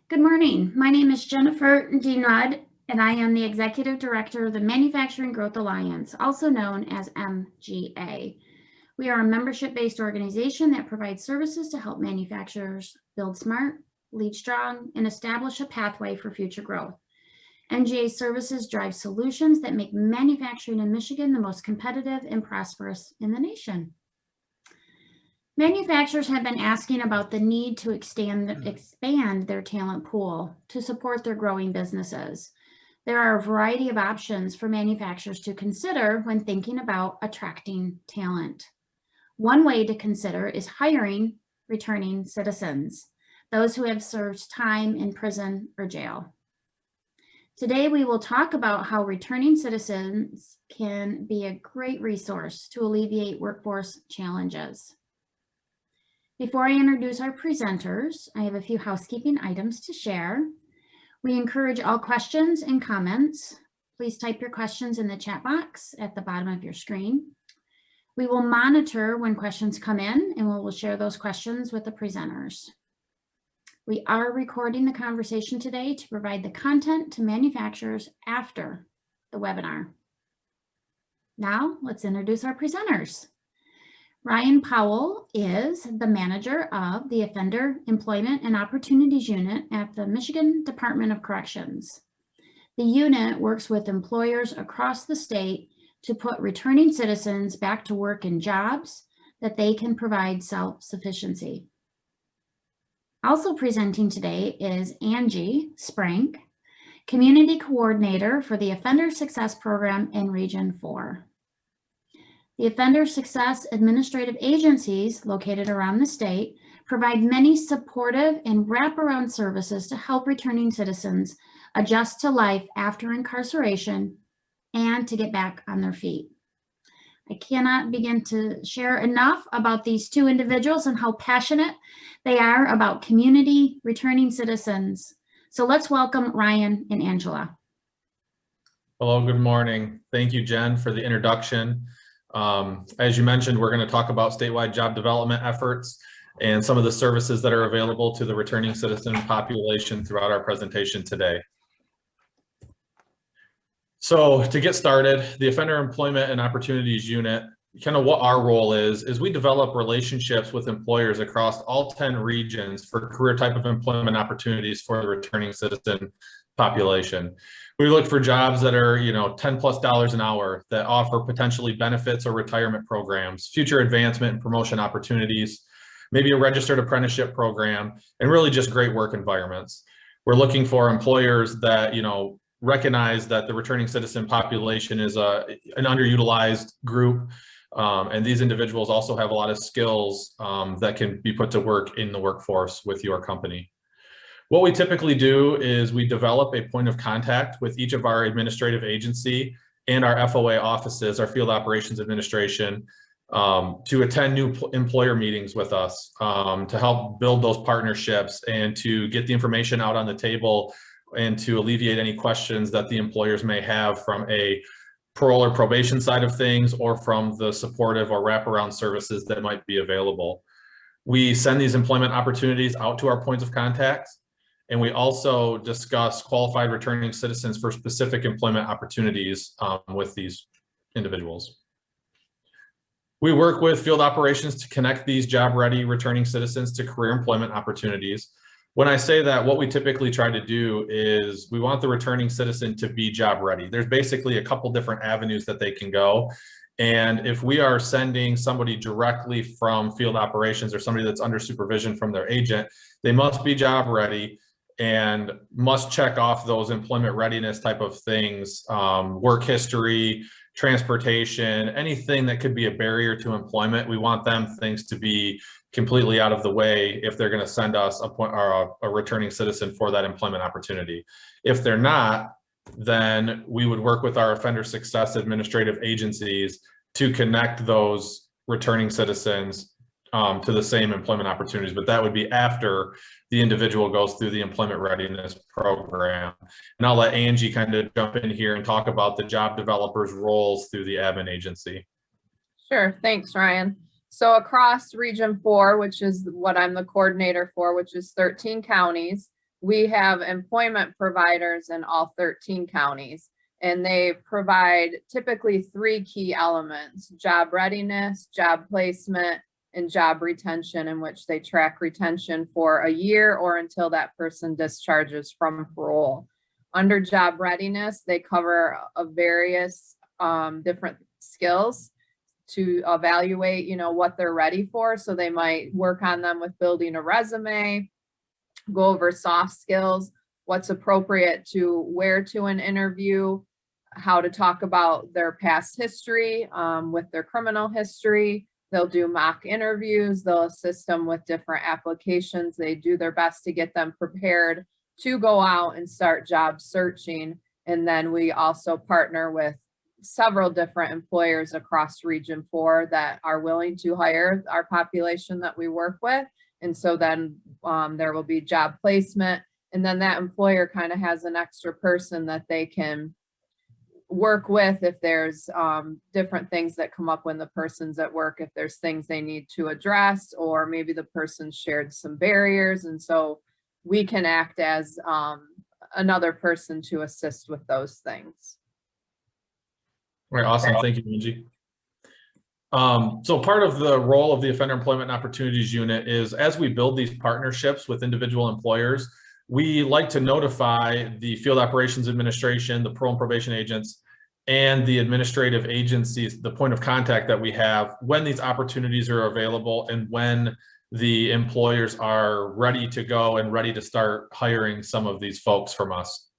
Good morning. My name is Jennifer Dienrod, and I am the Executive Director of the Manufacturing Growth Alliance, also known as MGA. We are a membership-based organization that provides services to help manufacturers build smart, lead strong, and establish a pathway for future growth. MGA services drive solutions that make manufacturing in Michigan the most competitive and prosperous in the nation. Manufacturers have been asking about the need to expand their talent pool to support their growing businesses. There are a variety of options for manufacturers to consider when thinking about attracting talent. One way to consider is hiring returning citizens, those who have served time in prison or jail. Today, we will talk about how returning citizens can be a great resource to alleviate workforce challenges. Before I introduce our presenters, I have a few housekeeping items to share. We encourage all questions and comments. Please type your questions in the chat box at the bottom of your screen. We will monitor when questions come in, and we will share those questions with the presenters. We are recording the conversation today to provide the content to manufacturers after the webinar. Now, let's introduce our presenters. Ryan Powell is the manager of the Offender Employment and Opportunities Unit at the Michigan Department of Corrections. The unit works with employers across the state to put returning citizens back to work in jobs that they can provide self-sufficiency. Also presenting today is Angie Sprank, Community Coordinator for the Offender Success Program in Region 4. The Offender Success Administrative agencies located around the state provide many supportive and wraparound services to help returning citizens adjust to life after incarceration and to get back on their feet. I cannot begin to share enough about these two individuals and how passionate they are about community returning citizens. So let's welcome Ryan and Angela. Hello, good morning. Thank you, Jen, for the introduction. As you mentioned, we're going to talk about statewide job development efforts and some of the services that are available to the returning citizen population throughout our presentation today. So to get started, the Offender Employment and Opportunities Unit, kind of what our role is we develop relationships with employers across all 10 regions for career type of employment opportunities for the returning citizen population. We look for jobs that are, $10+ an hour that offer potentially benefits or retirement programs, future advancement and promotion opportunities, maybe a registered apprenticeship program, and really just great work environments. We're looking for employers that, recognize that the returning citizen population is an underutilized group. And these individuals also have a lot of skills that can be put to work in the workforce with your company. What we typically do is we develop a point of contact with each of our administrative agency and our FOA offices, our Field Operations Administration, to attend new employer meetings with us to help build those partnerships and to get the information out on the table and to alleviate any questions that the employers may have from a parole or probation side of things or from the supportive or wraparound services that might be available. We send these employment opportunities out to our points of contact, and we also discuss qualified returning citizens for specific employment opportunities with these individuals. We work with field operations to connect these job-ready returning citizens to career employment opportunities. When I say that, what we typically try to do is we want the returning citizen to be job ready. There's basically a couple different avenues that they can go. And if we are sending somebody directly from field operations or somebody that's under supervision from their agent, they must be job ready and must check off those employment readiness type of things, work history, transportation, anything that could be a barrier to employment. We want them things to be completely out of the way if they're going to send us a returning citizen for that employment opportunity. If they're not, then we would work with our offender success administrative agencies to connect those returning citizens to the same employment opportunities, but that would be after the individual goes through the employment readiness program. And I'll let Angie kind of jump in here and talk about the job developers' roles through the admin agency. Sure, thanks, Ryan. So across Region 4, which is what I'm the coordinator for, which is 13 counties, we have employment providers in all 13 counties, and they provide typically 3 key elements: job readiness, job placement, and job retention, in which they track retention for a year or until that person discharges from parole. Under job readiness, they cover various different skills to evaluate, what they're ready for. So they might work on them with building a resume, go over soft skills, what's appropriate to wear to an interview, how to talk about their past history with their criminal history. They'll do mock interviews. They'll assist them with different applications. They do their best to get them prepared to go out and start job searching. And then we also partner with several different employers across Region 4 that are willing to hire our population that we work with. And so then there will be job placement. And then that employer kind of has an extra person that they can work with if there's different things that come up when the person's at work, if there's things they need to address, or maybe the person shared some barriers. And so we can act as another person to assist with those things. All right, awesome. Thank you, Angie. So part of the role of the Offender Employment and Opportunities Unit is, as we build these partnerships with individual employers, we like to notify the Field Operations Administration, the parole and probation agents, and the administrative agencies, the point of contact that we have, when these opportunities are available and when the employers are ready to go and ready to start hiring some of these folks from us.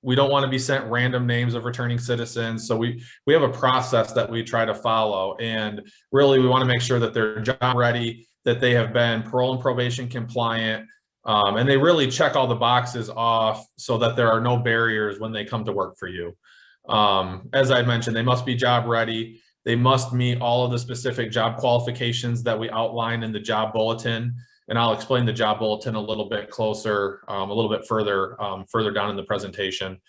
We don't want to be sent random names of returning citizens. So we have a process that we try to follow. And really, we want to make sure that they're job ready, that they have been parole and probation compliant, and they really check all the boxes off so that there are no barriers when they come to work for you. As I mentioned, they must be job ready. They must meet all of the specific job qualifications that we outline in the job bulletin. And I'll explain the job bulletin a little bit closer, a little bit further down in the presentation.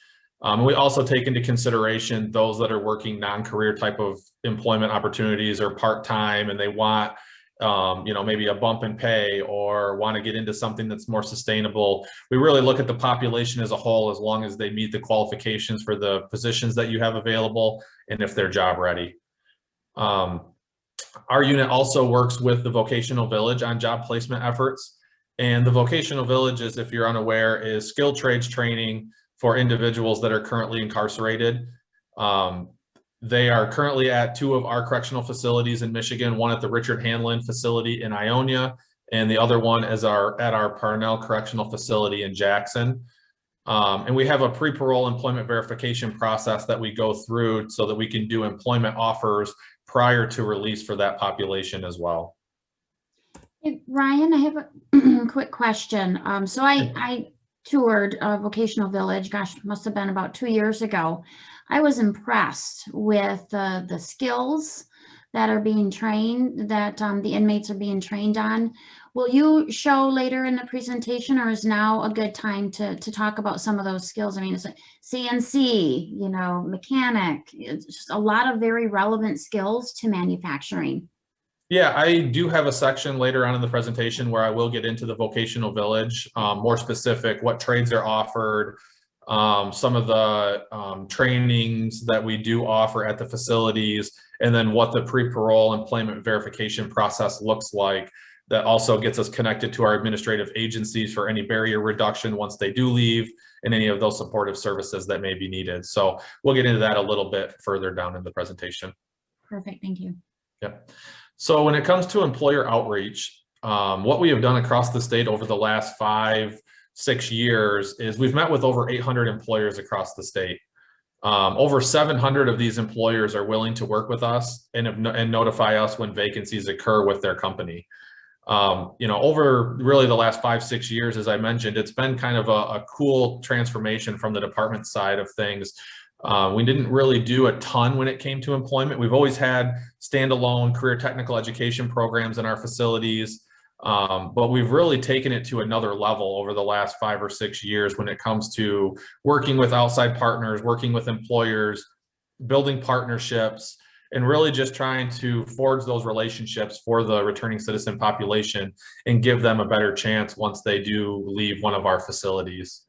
We also take into consideration those that are working non-career type of employment opportunities or part-time, and they want, maybe a bump in pay or want to get into something that's more sustainable. We really look at the population as a whole, as long as they meet the qualifications for the positions that you have available and if they're job ready. Our unit also works with the Vocational Village on job placement efforts. And the Vocational Village, is, if you're unaware, is skilled trades training for individuals that are currently incarcerated. They are currently at 2 of our correctional facilities in Michigan, one at the Richard Hanlon facility in Ionia, and the other one is at our Parnell Correctional Facility in Jackson. And we have a pre-parole employment verification process that we go through so that we can do employment offers prior to release for that population as well. Hey, Ryan, I have a quick question. So I toured a vocational village, gosh, must have been about 2 years ago. I was impressed with the skills that are being trained, that the inmates are being trained on. Will you show later in the presentation, or is now a good time to talk about some of those skills? I mean, it's like CNC, mechanic, it's just a lot of very relevant skills to manufacturing. Yeah, I do have a section later on in the presentation where I will get into the vocational village, more specific, what trades are offered, some of the trainings that we do offer at the facilities, and then what the pre-parole employment verification process looks like. That also gets us connected to our administrative agencies for any barrier reduction once they do leave, and any of those supportive services that may be needed. So we'll get into that a little bit further down in the presentation. Perfect, thank you. Yep. So when it comes to employer outreach, what we have done across the state over the last 5-6 years is we've met with over 800 employers across the state. Over 700 of these employers are willing to work with us and notify us when vacancies occur with their company. Over really the last 5-6 years, as I mentioned, it's been kind of a cool transformation from the department side of things. We didn't really do a ton when it came to employment. We've always had standalone career technical education programs in our facilities, but we've really taken it to another level over the last 5 or 6 years when it comes to working with outside partners, working with employers, building partnerships, and really just trying to forge those relationships for the returning citizen population and give them a better chance once they do leave one of our facilities.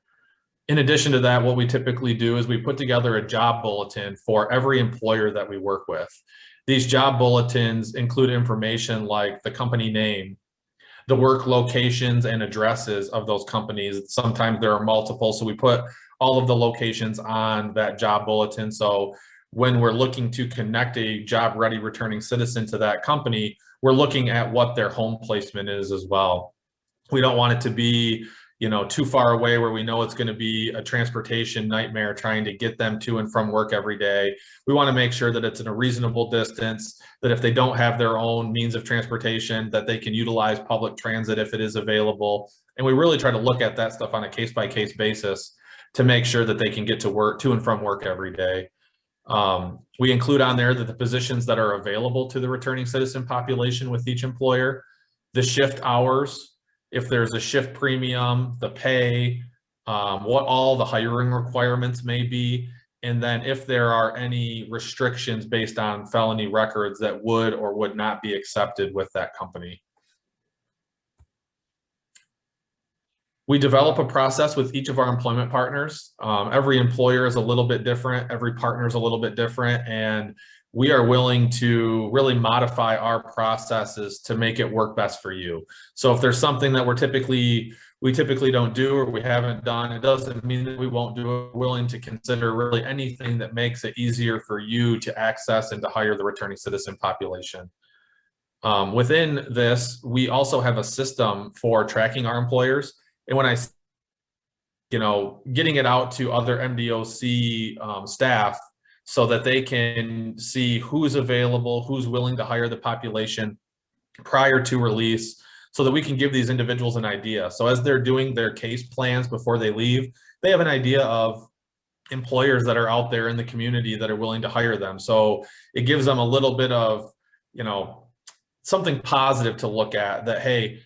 In addition to that, what we typically do is we put together a job bulletin for every employer that we work with. These job bulletins include information like the company name, the work locations and addresses of those companies. Sometimes there are multiple, so we put all of the locations on that job bulletin. So when we're looking to connect a job-ready returning citizen to that company, we're looking at what their home placement is as well. We don't want it to be, you know, too far away where we know it's going to be a transportation nightmare trying to get them to and from work every day. We want to make sure that it's in a reasonable distance, that if they don't have their own means of transportation, that they can utilize public transit if it is available. And we really try to look at that stuff on a case-by-case basis to make sure that they can get to work, to and from work every day. We include on there that the positions that are available to the returning citizen population with each employer, the shift hours, if there's a shift premium, the pay, what all the hiring requirements may be, and then if there are any restrictions based on felony records that would or would not be accepted with that company. We develop a process with each of our employment partners. Every employer is a little bit different, every partner is a little bit different, and we are willing to really modify our processes to make it work best for you. So if there's something that we typically don't do or we haven't done, it doesn't mean that we won't do it. We're willing to consider really anything that makes it easier for you to access and to hire the returning citizen population. Within this, we also have a system for tracking our employers. And when I, you know, getting it out to other MDOC staff so that they can see who's available, who's willing to hire the population prior to release, so that we can give these individuals an idea. So as they're doing their case plans before they leave, they have an idea of employers that are out there in the community that are willing to hire them. So it gives them a little bit of, you know, something positive to look at, that, hey,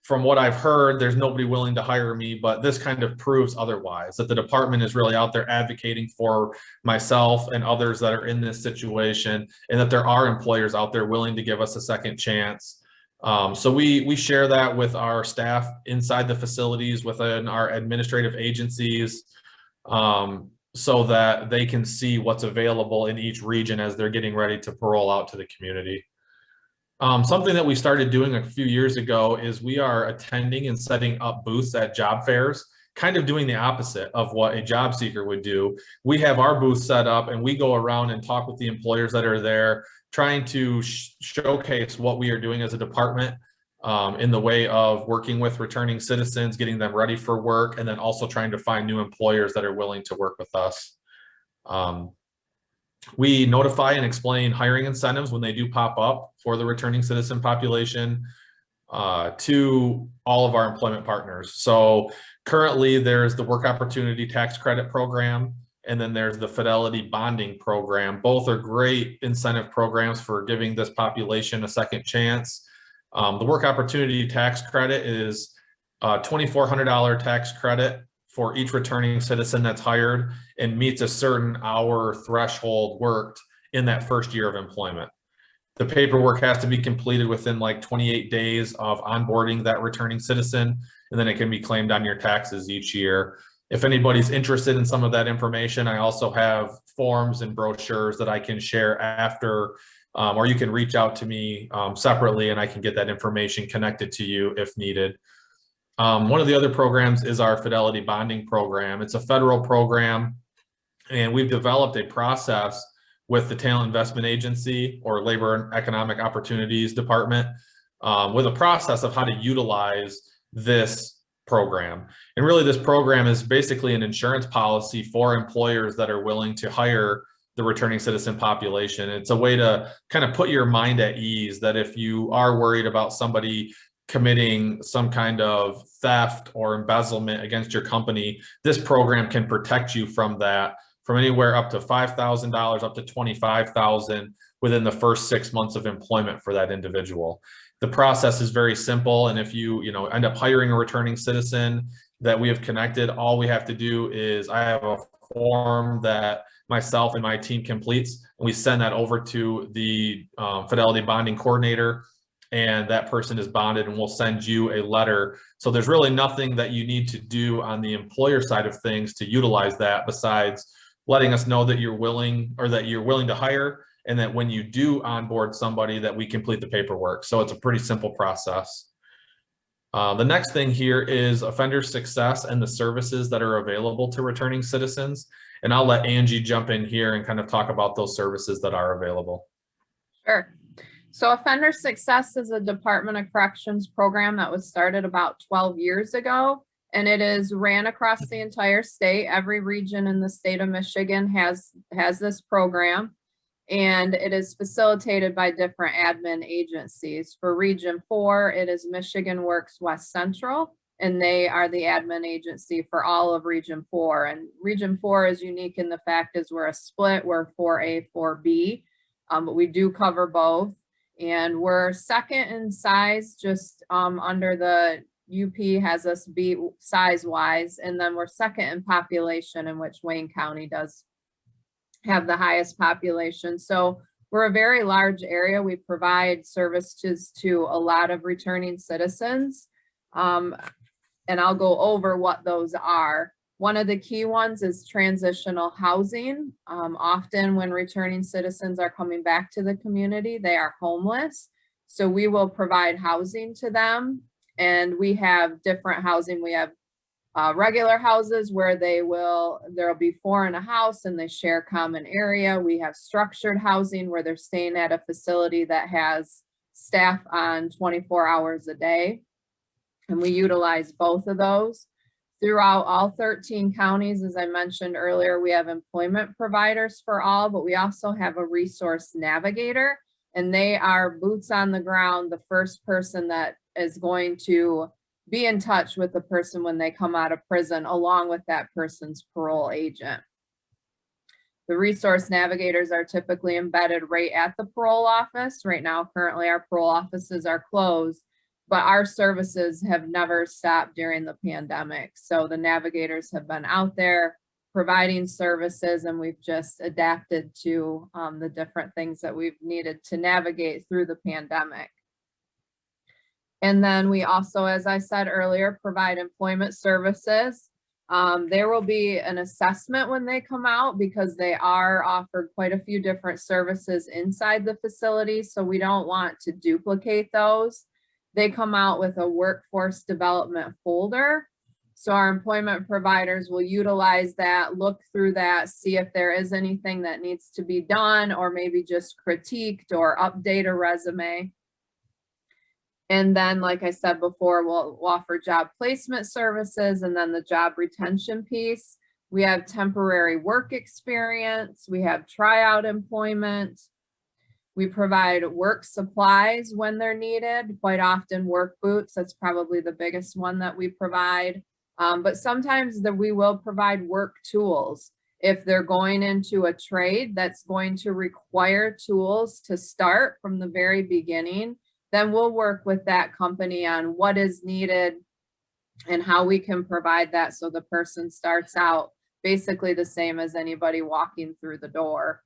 from what I've heard, there's nobody willing to hire me, but this kind of proves otherwise, that the department is really out there advocating for myself and others that are in this situation, and that there are employers out there willing to give us a second chance. So we share that with our staff inside the facilities, within our administrative agencies, so that they can see what's available in each region as they're getting ready to parole out to the community. Something that we started doing a few years ago is we are attending and setting up booths at job fairs, kind of doing the opposite of what a job seeker would do. We have our booth set up and we go around and talk with the employers that are there, trying to showcase what we are doing as a department in the way of working with returning citizens, getting them ready for work, and then also trying to find new employers that are willing to work with us. We notify and explain hiring incentives when they do pop up for the returning citizen population to all of our employment partners. So currently there's the Work Opportunity Tax Credit Program, and then there's the Fidelity Bonding Program. Both are great incentive programs for giving this population a second chance. The Work Opportunity Tax Credit is a $2,400 tax credit for each returning citizen that's hired and meets a certain hour threshold worked in that first year of employment. The paperwork has to be completed within like 28 days of onboarding that returning citizen, and then it can be claimed on your taxes each year. If anybody's interested in some of that information, I also have forms and brochures that I can share after, or you can reach out to me separately and I can get that information connected to you if needed. One of the other programs is our Fidelity Bonding Program. It's a federal program, and we've developed a process with the Talent Investment Agency, or Labor and Economic Opportunities Department, with a process of how to utilize this program. And really this program is basically an insurance policy for employers that are willing to hire the returning citizen population. It's a way to kind of put your mind at ease that if you are worried about somebody committing some kind of theft or embezzlement against your company, this program can protect you from that, from anywhere up to $5,000 up to $25,000 within the first 6 months of employment for that individual. The process is very simple, and if you end up hiring a returning citizen that we have connected. All we have to do is I have a form that myself and my team completes, and we send that over to the Fidelity bonding coordinator, and that person is bonded, and we'll send you a letter. So there's really nothing that you need to do on the employer side of things to utilize that, besides letting us know that you're willing, or that you're willing to hire, and that when you do onboard somebody, that we complete the paperwork. So it's a pretty simple process. The next thing here is offender success and the services that are available to returning citizens. And I'll let Angie jump in here and kind of talk about those services that are available. Sure. So Offender Success is a Department of Corrections program that was started about 12 years ago, and it is ran across the entire state. Every region in the state of Michigan has this program, and it is facilitated by different admin agencies. For Region 4, it is Michigan Works West Central, and they are the admin agency for all of Region 4. And Region 4 is unique in the fact is we're a split, we're 4A, 4B, but we do cover both. And we're second in size, just under the UP has us beat size-wise, and then we're second in population, in which Wayne County does have the highest population. So we're a very large area. We provide services to a lot of returning citizens. And I'll go over what those are. One of the key ones is transitional housing. Often when returning citizens are coming back to the community, they are homeless. So we will provide housing to them. And we have different housing. We have regular houses where there'll be 4 in a house and they share common area. We have structured housing where they're staying at a facility that has staff on 24 hours a day. And we utilize both of those. Throughout all 13 counties, as I mentioned earlier, we have employment providers for all, but we also have a resource navigator, and they are boots on the ground, the first person that is going to be in touch with the person when they come out of prison, along with that person's parole agent. The resource navigators are typically embedded right at the parole office. Right now, currently our parole offices are closed, but our services have never stopped during the pandemic. So the navigators have been out there providing services, and we've just adapted to the different things that we've needed to navigate through the pandemic. And then we also, as I said earlier, provide employment services. There will be an assessment when they come out, because they are offered quite a few different services inside the facility. So we don't want to duplicate those. They come out with a workforce development folder. So our employment providers will utilize that, look through that, see if there is anything that needs to be done, or maybe just critiqued or update a resume. And then, like I said before, we'll offer job placement services, and then the job retention piece. We have temporary work experience. We have tryout employment. We provide work supplies when they're needed, quite often work boots. That's probably the biggest one that we provide. But sometimes we will provide work tools. If they're going into a trade that's going to require tools to start from the very beginning, then we'll work with that company on what is needed and how we can provide that so the person starts out basically the same as anybody walking through the door.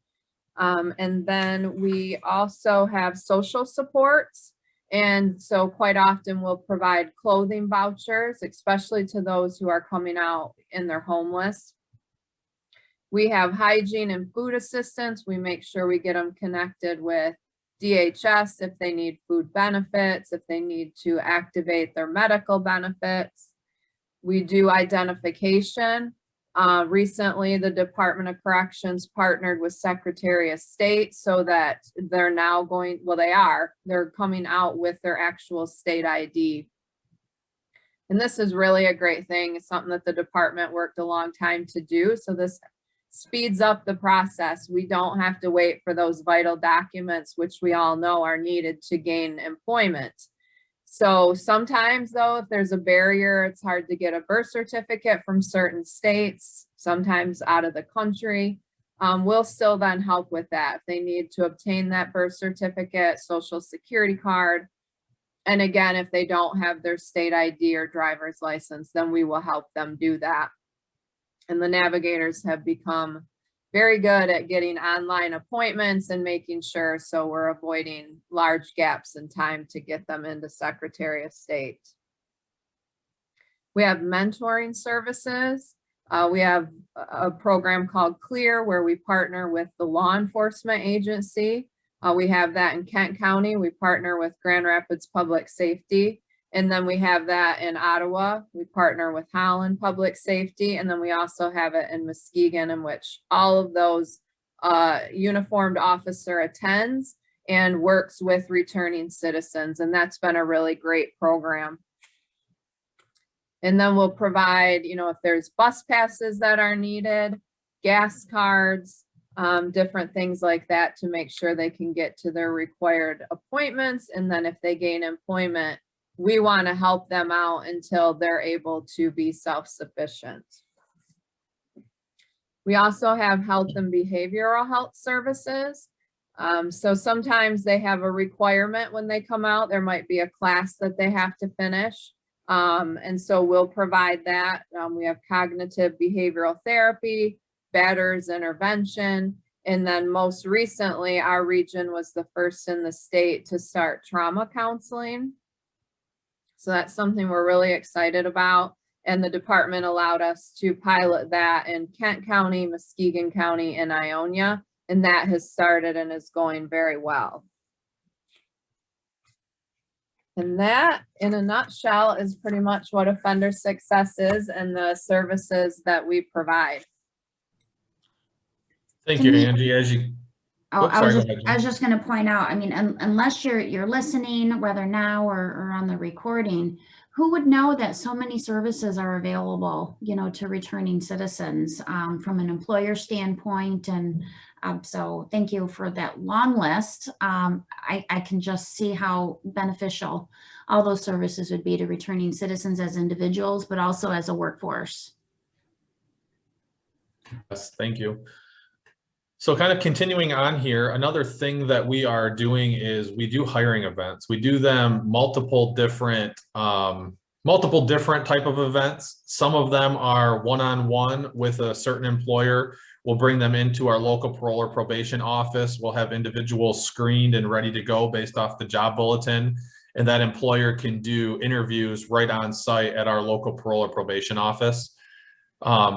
And then we also have social supports. And so quite often we'll provide clothing vouchers, especially to those who are coming out and they're homeless. We have hygiene and food assistance. We make sure we get them connected with DHS if they need food benefits, if they need to activate their medical benefits. We do identification. Recently, the Department of Corrections partnered with Secretary of State so that they're now going, well, they're coming out with their actual state ID. And this is really a great thing. It's something that the department worked a long time to do. So this speeds up the process. We don't have to wait for those vital documents, which we all know are needed to gain employment. So sometimes though, if there's a barrier, it's hard to get a birth certificate from certain states, sometimes out of the country. We'll still then help with that. If they need to obtain that birth certificate, social security card, And again, if they don't have their state ID or driver's license, then we will help them do that. And the navigators have become very good at getting online appointments and making sure so we're avoiding large gaps in time to get them into Secretary of State. We have mentoring services. We have a program called CLEAR where we partner with the law enforcement agency. We have that in Kent County. We partner with Grand Rapids Public Safety. And then we have that in Ottawa. We partner with Holland Public Safety. And then we also have it in Muskegon, in which all of those uniformed officer attends and works with returning citizens. And that's been a really great program. And then we'll provide, you know, if there's bus passes that are needed, gas cards, different things like that to make sure they can get to their required appointments. And then if they gain employment, we want to help them out until they're able to be self-sufficient. We also have health and behavioral health services. So sometimes they have a requirement when they come out. There might be a class that they have to finish. And so we'll provide that. We have cognitive behavioral therapy, batters intervention, and then most recently, our region was the first in the state to start trauma counseling. So that's something we're really excited about. And the department allowed us to pilot that in Kent County, Muskegon County, and Ionia. And that has started and is going very well. And that, in a nutshell, is pretty much what Offender Success is and the services that we provide. Thank you, Angie. As you, Oh, Oops, I was sorry, just, go ahead, I was just going to point out, I mean, unless you're listening, whether now or on the recording, who would know that so many services are available, you know, to returning citizens from an employer standpoint. And so thank you for that long list. I can just see how beneficial all those services would be to returning citizens as individuals, but also as a workforce. yes, thank you. So kind of continuing on here, another thing that we are doing is we do hiring events. We do them multiple different type of events. Some of them are one-on-one with a certain employer. We'll bring them into our local parole or probation office. We'll have individuals screened and ready to go based off the job bulletin. And that employer can do interviews right on site at our local parole or probation office.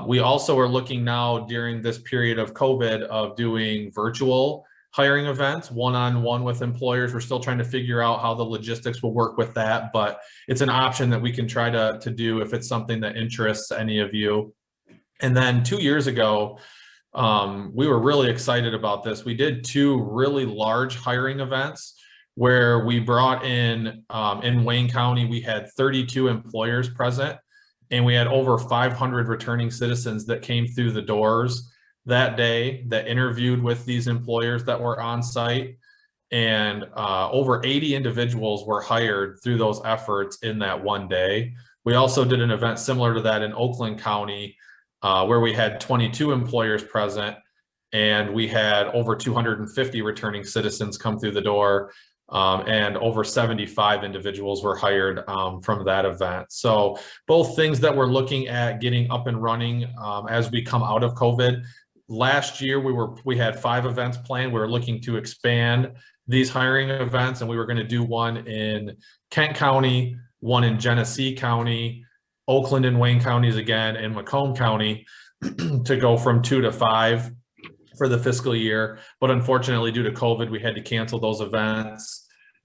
We also are looking now during this period of COVID of doing virtual hiring events, one-on-one with employers. We're still trying to figure out how the logistics will work with that, but it's an option that we can try to do if it's something that interests any of you. And then 2 years ago, we were really excited about this. We did 2 really large hiring events where we brought in Wayne County, we had 32 employers present. And we had over 500 returning citizens that came through the doors that day that interviewed with these employers that were on site. And over 80 individuals were hired through those efforts in that one day. We also did an event similar to that in Oakland County where we had 22 employers present and we had over 250 returning citizens come through the door. And over 75 individuals were hired from that event. So both things that we're looking at getting up and running as we come out of COVID. Last year, we had 5 events planned. We were looking to expand these hiring events, and we were going to do one in Kent County, one in Genesee County, Oakland and Wayne counties again, and Macomb County to go from 2 to 5 for the fiscal year. But unfortunately, due to COVID, we had to cancel those events.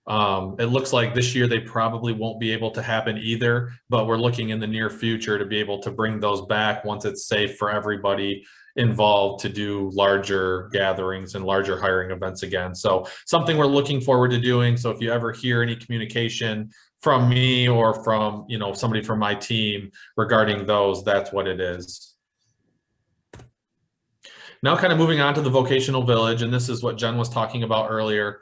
It looks like this year they probably won't be able to happen either, but we're looking in the near future to be able to bring those back once it's safe for everybody involved to do larger gatherings and larger hiring events again. So something we're looking forward to doing. So if you ever hear any communication from me or from, you know, somebody from my team regarding those, that's what it is. Now kind of moving on to the vocational village, and this is what Jen was talking about earlier.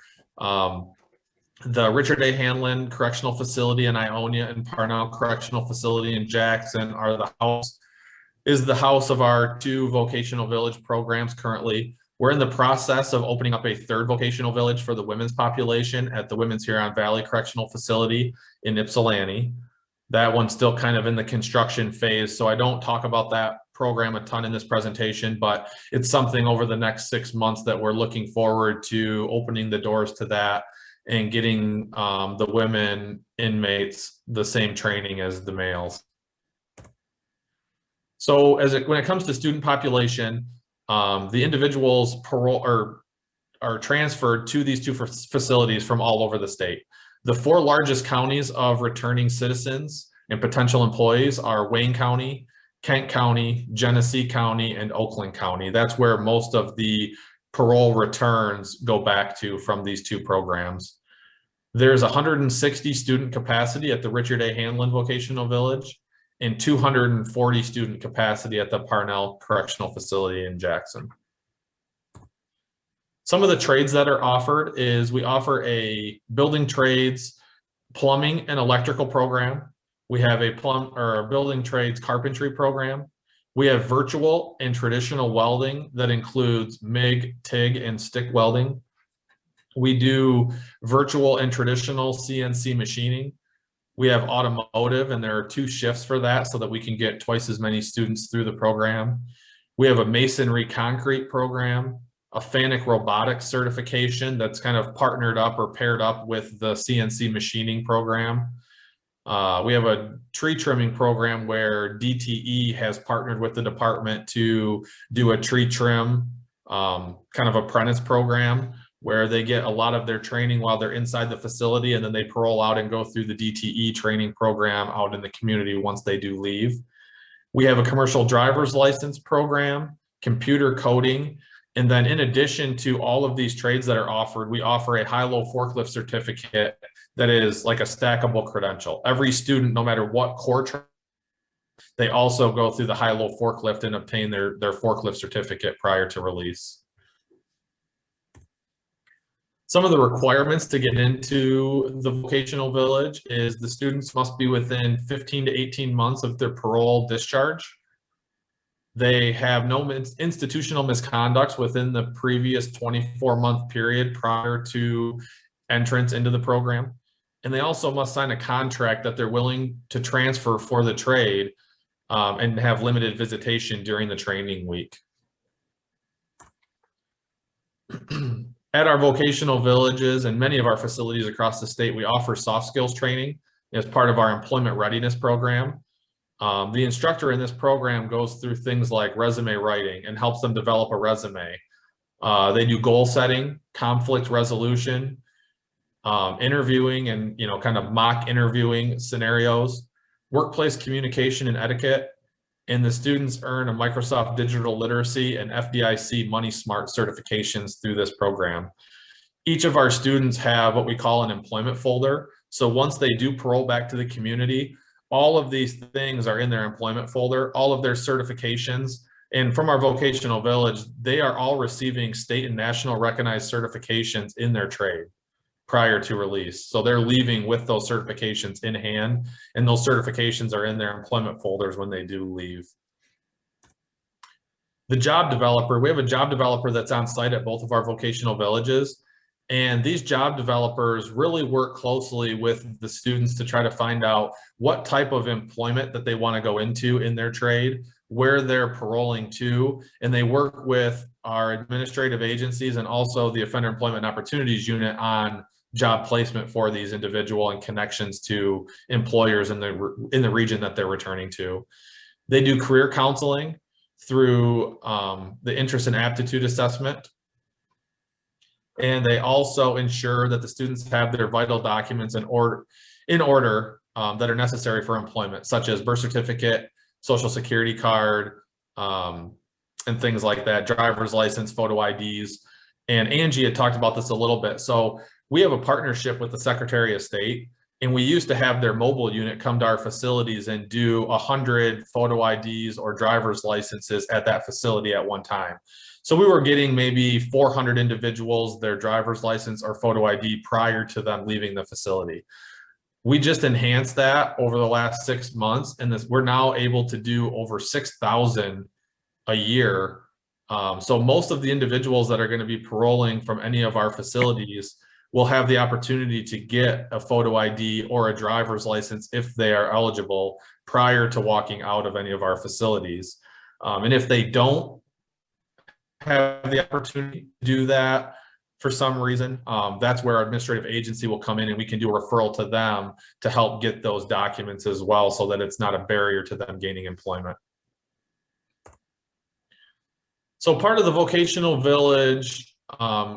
The Richard A. Hanlon Correctional Facility in Ionia and Parnell Correctional Facility in Jackson are the house of our 2 vocational village programs currently. We're in the process of opening up a third vocational village for the women's population at the Women's Huron Valley Correctional Facility in Ypsilanti. That one's still kind of in the construction phase, so I don't talk about that program a ton in this presentation, but it's something over the next 6 months that we're looking forward to opening the doors to that and getting the women inmates the same training as the males. So when it comes to student population, the individuals are transferred to these two facilities from all over the state. The 4 largest counties of returning citizens and potential employees are Wayne County, Kent County, Genesee County, and Oakland County. That's where most of the parole returns go back to from these 2 programs. There's 160 student capacity at the Richard A. Hanlon Vocational Village and 240 student capacity at the Parnell Correctional Facility in Jackson. Some of the trades that are offered is we offer a building trades, plumbing and electrical program. We have a building trades carpentry program. We have virtual and traditional welding that includes MIG, TIG, and stick welding. We do virtual and traditional CNC machining. We have automotive, and there are 2 shifts for that so that we can get twice as many students through the program. We have a masonry concrete program, a FANUC robotics certification that's kind of partnered up or paired up with the CNC machining program. We have a tree trimming program where DTE has partnered with the department to do a tree trim kind of apprentice program where they get a lot of their training while they're inside the facility, and then they parole out and go through the DTE training program out in the community once they do leave. We have a commercial driver's license program, computer coding, and then in addition to all of these trades that are offered, we offer a high-low forklift certificate that is like a stackable credential. Every student, no matter what core they also go through the high-low forklift and obtain their forklift certificate prior to release. Some of the requirements to get into the vocational village is the students must be within 15 to 18 months of their parole discharge. They have no institutional misconducts within the previous 24-month period prior to entrance into the program. And they also must sign a contract that they're willing to transfer for the trade and have limited visitation during the training week. At our vocational villages and many of our facilities across the state, we offer soft skills training as part of our employment readiness program. The instructor in this program goes through things like resume writing and helps them develop a resume. They do goal setting, conflict resolution, interviewing and kind of mock interviewing scenarios, workplace communication and etiquette, and the students earn a Microsoft Digital Literacy and FDIC Money Smart certifications through this program. Each of our students have what we call an employment folder. So once they do parole back to the community, all of these things are in their employment folder, all of their certifications. And from our vocational village, they are all receiving state and national recognized certifications in their trade prior to release. So they're leaving with those certifications in hand, and those certifications are in their employment folders when they do leave. The job developer, we have a job developer that's on site at both of our vocational villages. And these job developers really work closely with the students to try to find out what type of employment that they want to go into in their trade, where they're paroling to, and they work with our administrative agencies and also the Offender Employment Opportunities Unit on job placement for these individuals and connections to employers in the region that they're returning to. They do career counseling through the interest and aptitude assessment. And they also ensure that the students have their vital documents in order that are necessary for employment, such as birth certificate, social security card, and things like that, driver's license, photo IDs. And Angie had talked about this a little bit. So we have a partnership with the Secretary of State, and we used to have their mobile unit come to our facilities and do 100 photo IDs or driver's licenses at that facility at one time. So we were getting maybe 400 individuals their driver's license or photo ID prior to them leaving the facility. We just enhanced that over the last 6 months, and we're now able to do over 6,000 a year So most of the individuals that are going to be paroling from any of our facilities will have the opportunity to get a photo ID or a driver's license if they are eligible prior to walking out of any of our facilities. And if they don't have the opportunity to do that for some reason, that's where our administrative agency will come in and we can do a referral to them to help get those documents as well, so that it's not a barrier to them gaining employment. So part of the vocational village,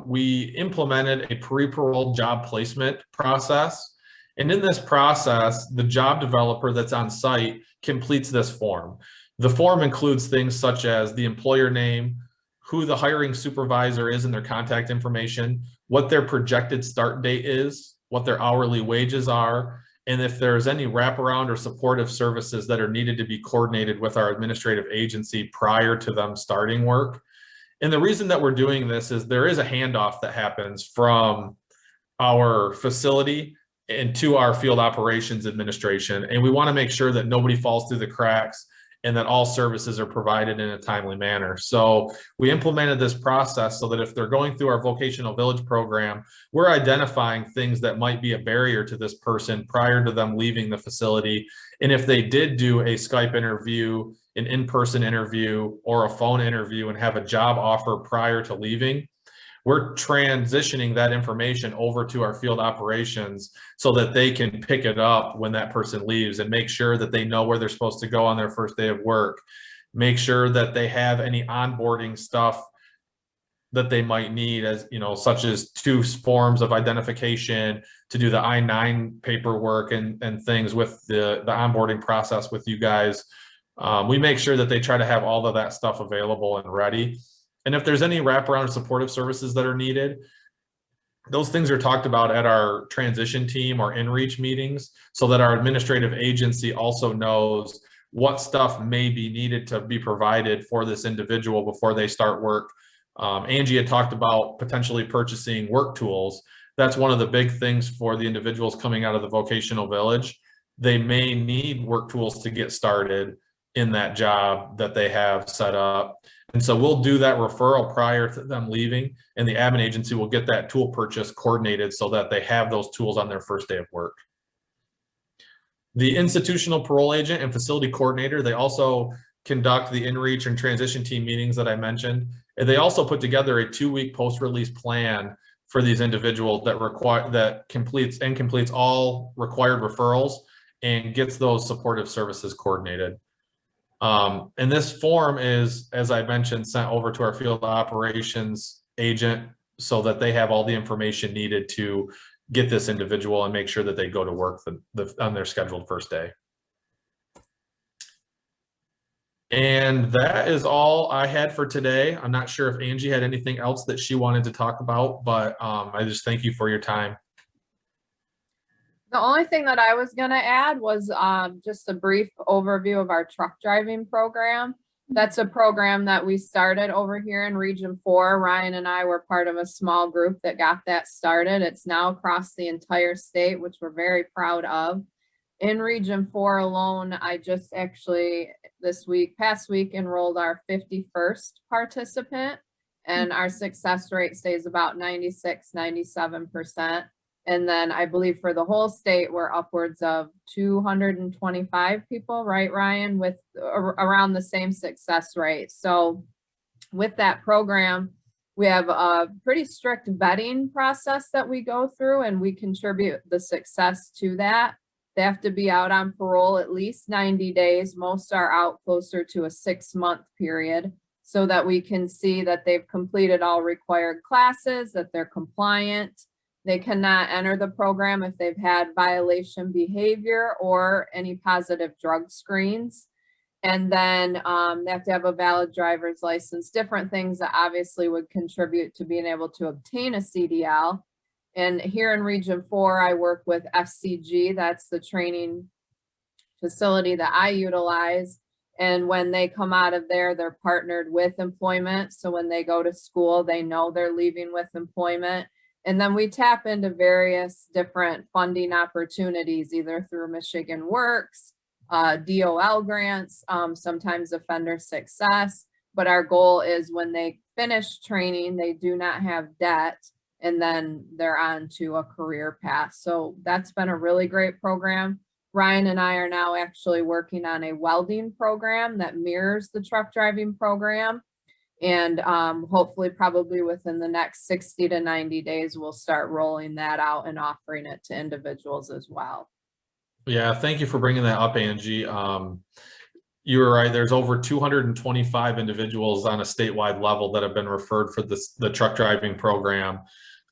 we implemented a pre-parole job placement process. And in this process, the job developer that's on site completes this form. The form includes things such as the employer name, who the hiring supervisor is and their contact information, what their projected start date is, what their hourly wages are, and if there's any wraparound or supportive services that are needed to be coordinated with our administrative agency prior to them starting work. And the reason that we're doing this is there is a handoff that happens from our facility and to our field operations administration. And we want to make sure that nobody falls through the cracks and that all services are provided in a timely manner. So we implemented this process so that if they're going through our vocational village program, we're identifying things that might be a barrier to this person prior to them leaving the facility. And if they did do a Skype interview, an in-person interview, or a phone interview and have a job offer prior to leaving, we're transitioning that information over to our field operations so that they can pick it up when that person leaves and make sure that they know where they're supposed to go on their first day of work. Make sure that they have any onboarding stuff that they might need, as you know, such as 2 forms of identification to do the I-9 paperwork and things with the onboarding process with you guys. We make sure that they try to have all of that stuff available and ready. And if there's any wraparound supportive services that are needed, those things are talked about at our transition team or in-reach meetings, so that our administrative agency also knows what stuff may be needed to be provided for this individual before they start work. Angie had talked about potentially purchasing work tools. That's one of the big things for the individuals coming out of the vocational village. They may need work tools to get started in that job that they have set up. And so we'll do that referral prior to them leaving, and the admin agency will get that tool purchase coordinated so that they have those tools on their first day of work. The institutional parole agent and facility coordinator, they also conduct the in-reach and transition team meetings that I mentioned. And they also put together a 2-week post-release plan for these individuals that completes all required referrals and gets those supportive services coordinated. And this form is, as I mentioned, sent over to our field operations agent so that they have all the information needed to get this individual and make sure that they go to work on their scheduled first day. And that is all I had for today. I'm not sure if Angie had anything else that she wanted to talk about, but I just thank you for your time. The only thing that I was going to add was just a brief overview of our truck driving program. That's a program that we started over here in Region 4. Ryan and I were part of a small group that got that started. It's now across the entire state, which we're very proud of. In Region 4 alone, I just actually past week enrolled our 51st participant, and our success rate stays about 96, 97%. And then I believe for the whole state, we're upwards of 225 people, right, Ryan, with around the same success rate. So with that program, we have a pretty strict vetting process that we go through, and we contribute the success to that. They have to be out on parole at least 90 days. Most are out closer to a 6-month period, so that we can see that they've completed all required classes, that they're compliant. They cannot enter the program if they've had violation behavior or any positive drug screens. And then they have to have a valid driver's license, different things that obviously would contribute to being able to obtain a CDL. And here in Region 4, I work with FCG. That's the training facility that I utilize. And when they come out of there, they're partnered with employment. So when they go to school, they know they're leaving with employment. And then we tap into various different funding opportunities, either through Michigan Works, DOL grants, sometimes offender success. But our goal is when they finish training, they do not have debt, and then they're on to a career path. So that's been a really great program. Ryan and I are now actually working on a welding program that mirrors the truck driving program. And hopefully probably within the next 60 to 90 days, we'll start rolling that out and offering it to individuals as well. Yeah, thank you for bringing that up, Angie. You were right. There's over 225 individuals on a statewide level that have been referred for the truck driving program.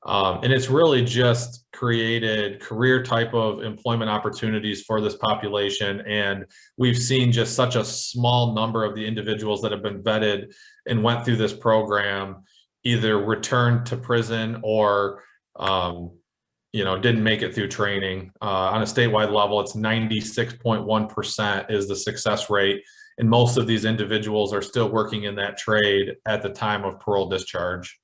And it's really just created career type of employment opportunities for this population. And we've seen just such a small number of the individuals that have been vetted and went through this program either returned to prison or, didn't make it through training. On a statewide level, it's 96.1% is the success rate. And most of these individuals are still working in that trade at the time of parole discharge.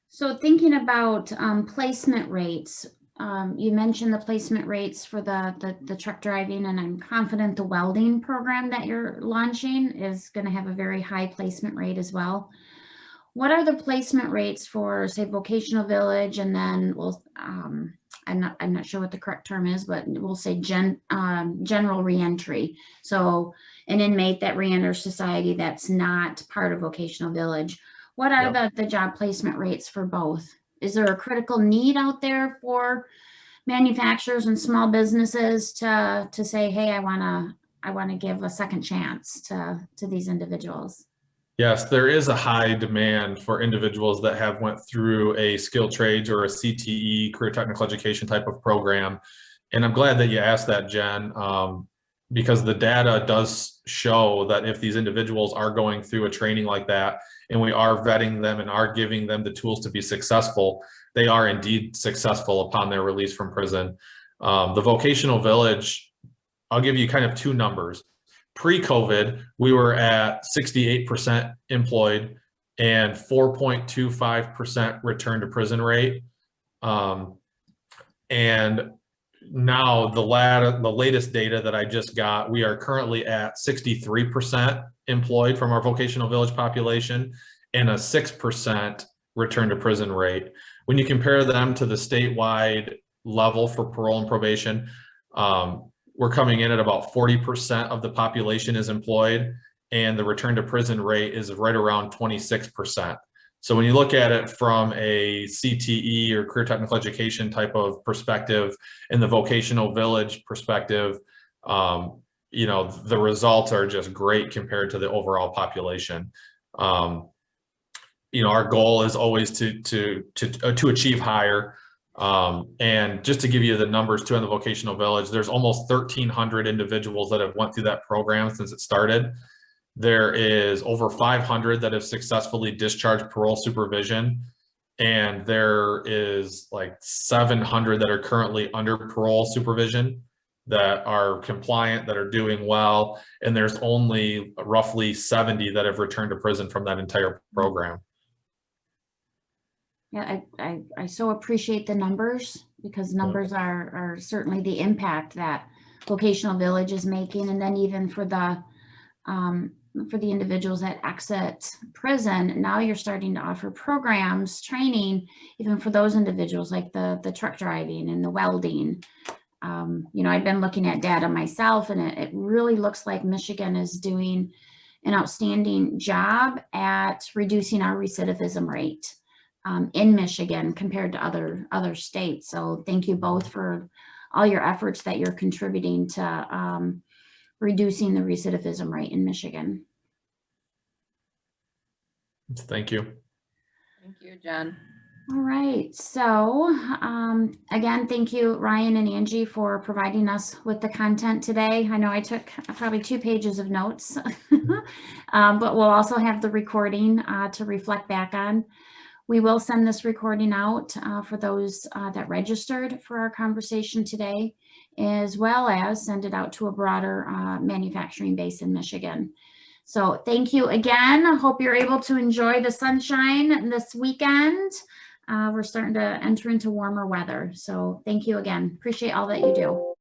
So thinking about placement rates, you mentioned the placement rates for the truck driving, and I'm confident the welding program that you're launching is going to have a very high placement rate as well. What are the placement rates for, say, Vocational Village, and then I'm not sure what the correct term is, but we'll say general reentry. So an inmate that reenters society that's not part of Vocational Village. What are the job placement rates for both? Is there a critical need out there for manufacturers and small businesses to say, hey, I wanna give a second chance to these individuals? Yes, there is a high demand for individuals that have went through a skilled trades or a CTE, career technical education type of program. And I'm glad that you asked that, Jen, because the data does show that if these individuals are going through a training like that, and we are vetting them and are giving them the tools to be successful, they are indeed successful upon their release from prison. The Vocational Village, I'll give you kind of two numbers. Pre-COVID, we were at 68% employed and 4.25% return to prison rate. And now the latest data that I just got, we are currently at 63% employed from our Vocational Village population and a 6% return to prison rate. When you compare them to the statewide level for parole and probation, we're coming in at about 40% of the population is employed, and the return to prison rate is right around 26%. So when you look at it from a CTE or career technical education type of perspective and the Vocational Village perspective, the results are just great compared to the overall population. Our goal is always to achieve higher. And just to give you the numbers too on the Vocational Village, there's almost 1,300 individuals that have went through that program since it started. There is over 500 that have successfully discharged parole supervision. And there is like 700 that are currently under parole supervision that are compliant, that are doing well. And there's only roughly 70 that have returned to prison from that entire program. Yeah, I so appreciate the numbers, because numbers are certainly the impact that Vocational Village is making. And then even for the individuals that exit prison, now you're starting to offer programs, training, even for those individuals, like the truck driving and the welding. I've been looking at data myself, and it really looks like Michigan is doing an outstanding job at reducing our recidivism rate in Michigan compared to other states. So thank you both for all your efforts that you're contributing to reducing the recidivism rate in Michigan. Thank you. Thank you, Jen. All right. So again, thank you, Ryan and Angie, for providing us with the content today. I know I took probably 2 pages of notes, but we'll also have the recording to reflect back on. We will send this recording out for those that registered for our conversation today, as well as send it out to a broader manufacturing base in Michigan. So thank you again. I hope you're able to enjoy the sunshine this weekend. We're starting to enter into warmer weather. So thank you again. Appreciate all that you do.